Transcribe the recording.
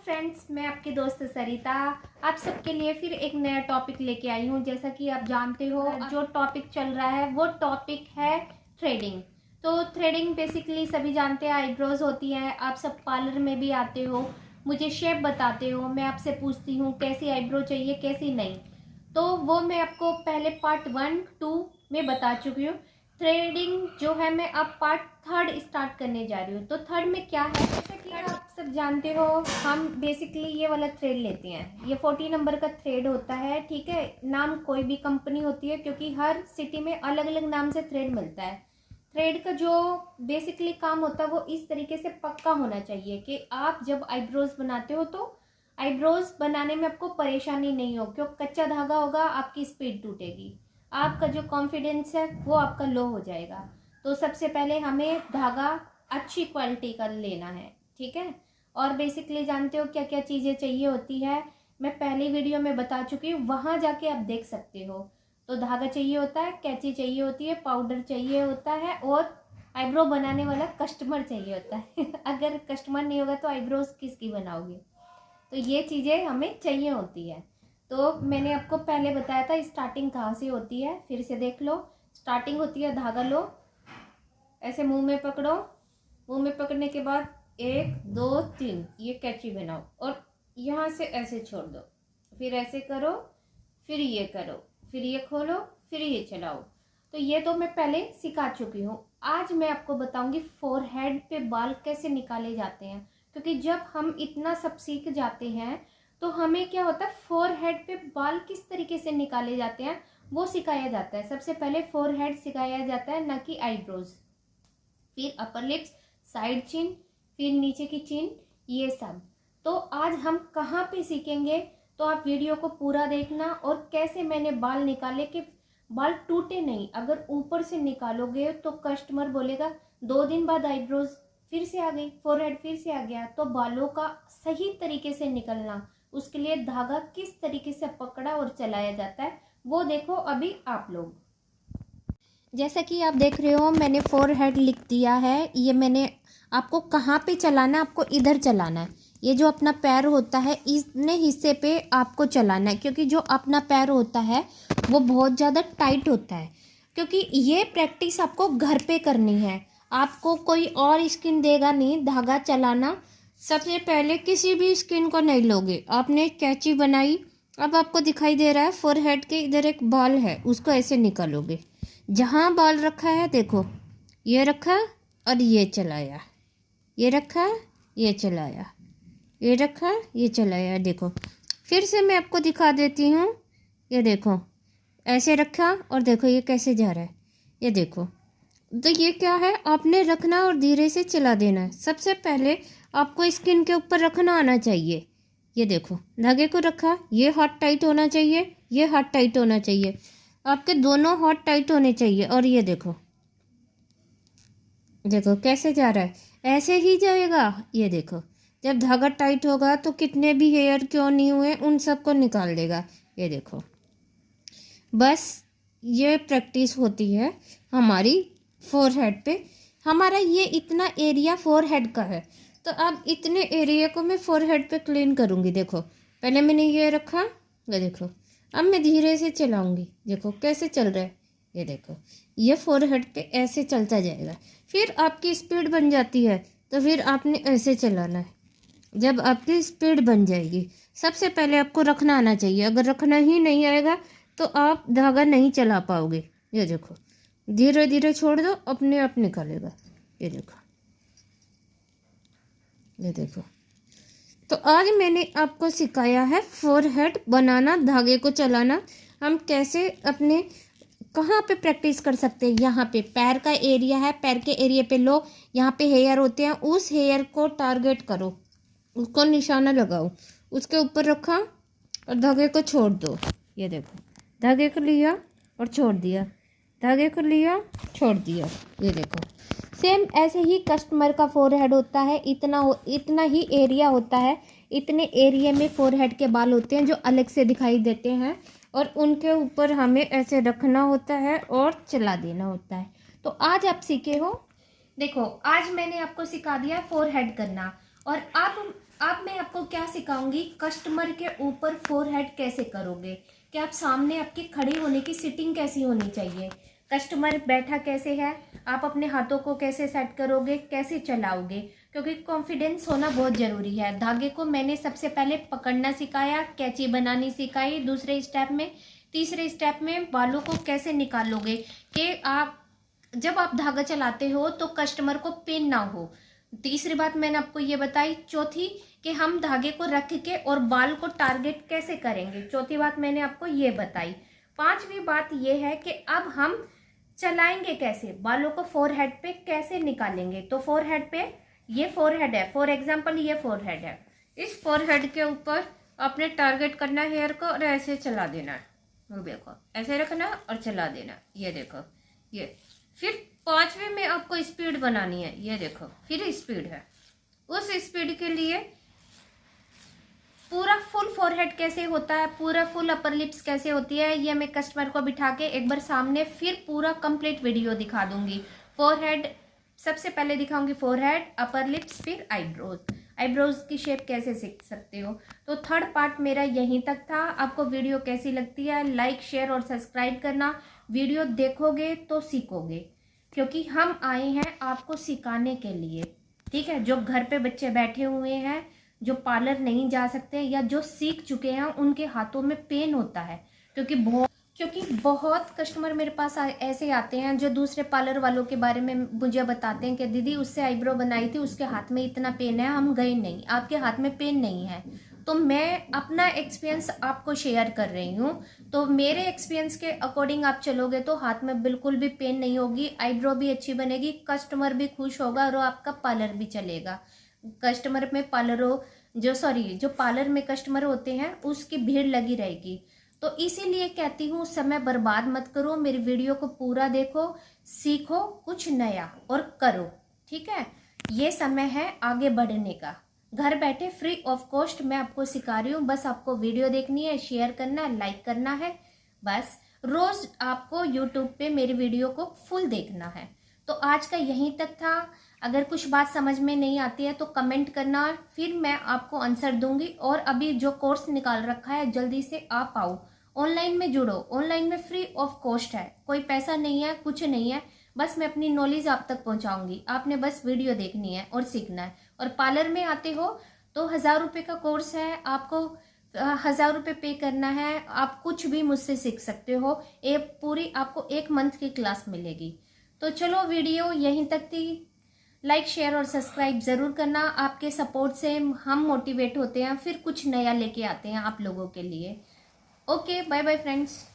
Friends, मैं आपकी दोस्त सरिता आप सबके लिए फिर एक नया टॉपिक लेके आई हूँ। जैसा कि आप जानते हो जो टॉपिक चल रहा है वो टॉपिक है थ्रेडिंग। तो थ्रेडिंग बेसिकली सभी जानते हैं, आईब्रोज होती है। आप सब पार्लर में भी आते हो, मुझे शेप बताते हो, मैं आपसे पूछती हूँ कैसी आईब्रो चाहिए कैसी नहीं। तो वो मैं आपको पहले पार्ट 1, 2 में बता चुकी हूँ। थ्रेडिंग जो है मैं अब पार्ट 3 स्टार्ट करने जा रही हूँ। तो 3 में क्या है, जैसे कि आप सब जानते हो, हम बेसिकली ये वाला थ्रेड लेते हैं। ये 40 नंबर का थ्रेड होता है, ठीक है। नाम कोई भी कंपनी होती है, क्योंकि हर सिटी में अलग अलग नाम से थ्रेड मिलता है। थ्रेड का जो बेसिकली काम होता है वो इस तरीके से पक्का होना चाहिए कि आप जब आईब्रोज बनाते हो तो आईब्रोज बनाने में आपको परेशानी नहीं हो, क्योंकि कच्चा धागा होगा आपकी स्पीड टूटेगी, आपका जो कॉन्फिडेंस है वो आपका लो हो जाएगा। तो सबसे पहले हमें धागा अच्छी क्वालिटी का लेना है, ठीक है। और बेसिकली जानते हो क्या क्या चीज़ें चाहिए होती है, मैं पहली वीडियो में बता चुकी हूँ, वहाँ जाके आप देख सकते हो। तो धागा चाहिए होता है, कैंची चाहिए होती है, पाउडर चाहिए होता है, और आईब्रो बनाने वाला कस्टमर चाहिए होता है अगर कस्टमर नहीं होगा तो आईब्रोज किसकी बनाओगे। तो ये चीज़ें हमें चाहिए होती है। तो मैंने आपको पहले बताया था स्टार्टिंग कहाँ से होती है, फिर से देख लो। स्टार्टिंग होती है, धागा लो, ऐसे मुंह में पकड़ो, मुंह में पकड़ने के बाद 1 2 3 ये कैंची बनाओ और यहाँ से ऐसे छोड़ दो, फिर ऐसे करो, फिर ये करो, फिर ये खोलो, फिर ये चलाओ। तो ये तो मैं पहले सिखा चुकी हूँ। आज मैं आपको बताऊंगी फोरहेड पे बाल कैसे निकाले जाते हैं, क्योंकि जब हम इतना सब सीख जाते हैं तो हमें क्या होता है, फोरहेड पे बाल किस तरीके से निकाले जाते हैं वो सिखाया जाता है। सबसे पहले फोरहेड सिखाया जाता है, ना कि आईब्रोज, फिर अपर लिप्स, साइड चिन, फिर नीचे की चिन, ये सब। तो आज हम कहाँ पे सीखेंगे, तो आप वीडियो को पूरा देखना। और कैसे मैंने बाल निकाले कि बाल टूटे नहीं। अगर ऊपर से निकालोगे तो कस्टमर बोलेगा 2 दिन बाद आईब्रोज फिर से आ गई, फोरहेड फिर से आ गया। तो बालों का सही तरीके से निकलना, उसके लिए धागा किस तरीके से पकड़ा और चलाया जाता है वो देखो अभी आप लोग। जैसा कि आप देख रहे हो मैंने फोरहेड लिख दिया है। ये मैंने आपको कहाँ पे चलाना है, आपको इधर चलाना है। ये जो अपना पैर होता है इतने हिस्से पे आपको चलाना है, क्योंकि जो अपना पैर होता है वो बहुत ज़्यादा टाइट होता है। क्योंकि ये प्रैक्टिस आपको घर पे करनी है, आपको कोई और स्किन देगा नहीं धागा चलाना। सबसे पहले किसी भी स्किन को नहीं लोगे, आपने कैंची बनाई, अब आपको दिखाई दे रहा है फोरहेड के इधर एक बाल है, उसको ऐसे निकालोगे। जहाँ बाल रखा है देखो, ये रखा और ये चलाया, ये रखा ये चलाया, ये रखा ये चलाया। देखो फिर से मैं आपको दिखा देती हूँ, ये देखो ऐसे रखा और देखो ये कैसे जा रहा है, ये देखो। तो ये क्या है, आपने रखना और धीरे से चला देना है। सबसे पहले आपको स्किन के ऊपर रखना आना चाहिए। ये देखो धागे को रखा, ये हाथ टाइट होना चाहिए, ये हाथ टाइट होना चाहिए, आपके दोनों हाथ टाइट होने चाहिए। और ये देखो, देखो कैसे जा रहा है, ऐसे ही जाएगा। ये देखो जब धागा टाइट होगा तो कितने भी हेयर क्यों नहीं हुए उन सबको निकाल देगा। ये देखो, बस ये प्रैक्टिस होती है हमारी फोरहेड पे। हमारा ये इतना एरिया फोरहेड का है, तो अब इतने एरिया को मैं फोरहेड पे क्लीन करूँगी। देखो पहले मैंने ये रखा, ये देखो अब मैं धीरे से चलाऊंगी, देखो कैसे चल रहा है। ये देखो ये फोरहेड पे ऐसे चलता जाएगा, फिर आपकी स्पीड बन जाती है तो फिर आपने ऐसे चलाना है। जब आपकी स्पीड बन जाएगी, सबसे पहले आपको रखना आना चाहिए। अगर रखना ही नहीं आएगा तो आप धागा नहीं चला पाओगे। ये देखो धीरे धीरे छोड़ दो, अपने आप निकलेगा। ये देखो, ये देखो। तो आज मैंने आपको सिखाया है फोरहेड बनाना, धागे को चलाना। हम कैसे अपने कहाँ पे प्रैक्टिस कर सकते हैं, यहाँ पे पैर का एरिया है, पैर के एरिया पे लो, यहाँ पे हेयर होते हैं, उस हेयर को टारगेट करो, उसको निशाना लगाओ, उसके ऊपर रखा और धागे को छोड़ दो। ये देखो धागे को लिया और छोड़ दिया, धागे को लिया छोड़ दिया। ये देखो सेम ऐसे ही कस्टमर का फोरहेड होता है, इतना ही एरिया होता है। इतने एरिया में फोरहेड के बाल होते हैं जो अलग से दिखाई देते हैं, और उनके ऊपर हमें ऐसे रखना होता है और चला देना होता है। तो आज आप सीखे हो, देखो आज मैंने आपको सिखा दिया फोरहेड करना। और अब अब मैं आपको क्या सिखाऊंगी, कस्टमर के ऊपर फोरहेड कैसे करोगे, कि आप सामने आपके खड़े होने की सिटिंग कैसी होनी चाहिए, कस्टमर बैठा कैसे है, आप अपने हाथों को कैसे सेट करोगे, कैसे चलाओगे, क्योंकि कॉन्फिडेंस होना बहुत ज़रूरी है। धागे को मैंने सबसे पहले पकड़ना सिखाया, कैंची बनानी सिखाई दूसरे स्टेप में। तीसरे स्टेप में बालों को कैसे निकालोगे, कि आप जब आप धागा चलाते हो तो कस्टमर को पेन ना हो। तीसरी बात मैंने आपको ये बताई। चौथी कि हम धागे को रख के और बाल को टारगेट कैसे करेंगे, चौथी बात मैंने आपको ये बताई। पांचवी बात ये है कि अब हम चलाएंगे कैसे, बालों को फोरहेड पे कैसे निकालेंगे। तो फोरहेड पे, ये फोरहेड है, फॉर एग्जांपल ये फोरहेड है, इस फोरहेड के ऊपर आपने टारगेट करना है हेयर को और ऐसे चला देना है। देखो ऐसे रखना और चला देना, ये देखो ये। फिर पांचवे में आपको स्पीड बनानी है, ये देखो फिर स्पीड है। उस स्पीड के लिए पूरा फुल फोरहेड कैसे होता है, पूरा फुल अपर लिप्स कैसे होती है, ये मैं कस्टमर को बिठा के एक बार सामने फिर पूरा कंप्लीट वीडियो दिखा दूंगी। फोरहेड सबसे पहले दिखाऊंगी, फोरहेड, अपर लिप्स, फिर आईब्रोज। आईब्रोज की शेप कैसे सीख सकते हो। तो थर्ड पार्ट मेरा यहीं तक था। आपको वीडियो कैसी लगती है, लाइक शेयर और सब्सक्राइब करना। वीडियो देखोगे तो सीखोगे, क्योंकि हम आए हैं आपको सिखाने के लिए, ठीक है। जो घर पे बच्चे बैठे हुए हैं, जो पार्लर नहीं जा सकते या जो सीख चुके हैं, उनके हाथों में पेन होता है, क्योंकि बहुत कस्टमर मेरे पास ऐसे आते हैं जो दूसरे पार्लर वालों के बारे में मुझे बताते हैं कि दीदी उससे आईब्रो बनाई थी, उसके हाथ में इतना पेन है, हम गए नहीं, आपके हाथ में पेन नहीं है। तो मैं अपना एक्सपीरियंस आपको शेयर कर रही हूँ। तो मेरे एक्सपीरियंस के अकॉर्डिंग आप चलोगे तो हाथ में बिल्कुल भी पेन नहीं होगी, आईब्रो भी अच्छी बनेगी, कस्टमर भी खुश होगा और आपका पार्लर भी चलेगा। कस्टमर में जो पार्लर में कस्टमर होते हैं उसकी भीड़ लगी रहेगी। तो इसीलिए कहती हूँ समय बर्बाद मत करो, मेरी वीडियो को पूरा देखो, सीखो कुछ नया और करो, ठीक है। ये समय है आगे बढ़ने का। घर बैठे फ्री ऑफ कॉस्ट मैं आपको सिखा रही हूँ, बस आपको वीडियो देखनी है, शेयर करना है, लाइक करना है, बस रोज आपको यूट्यूब पे मेरी वीडियो को फुल देखना है। तो आज का यहीं तक था। अगर कुछ बात समझ में नहीं आती है तो कमेंट करना, फिर मैं आपको आंसर दूंगी। और अभी जो कोर्स निकाल रखा है जल्दी से आप आओ, ऑनलाइन में जुड़ो। ऑनलाइन में फ्री ऑफ कॉस्ट है, कोई पैसा नहीं है, कुछ नहीं है, बस मैं अपनी नॉलेज आप तक पहुंचाऊंगी। आपने बस वीडियो देखनी है और सीखना है। और पार्लर में आते हो तो 1000 रुपये का कोर्स है, आपको 1000 रुपये पे करना है, आप कुछ भी मुझसे सीख सकते हो। पूरी आपको 1 मंथ की क्लास मिलेगी। तो चलो वीडियो यहीं तक थी। लाइक शेयर और सब्सक्राइब ज़रूर करना, आपके सपोर्ट से हम मोटिवेट होते हैं, फिर कुछ नया लेके आते हैं आप लोगों के लिए। Okay, bye bye friends.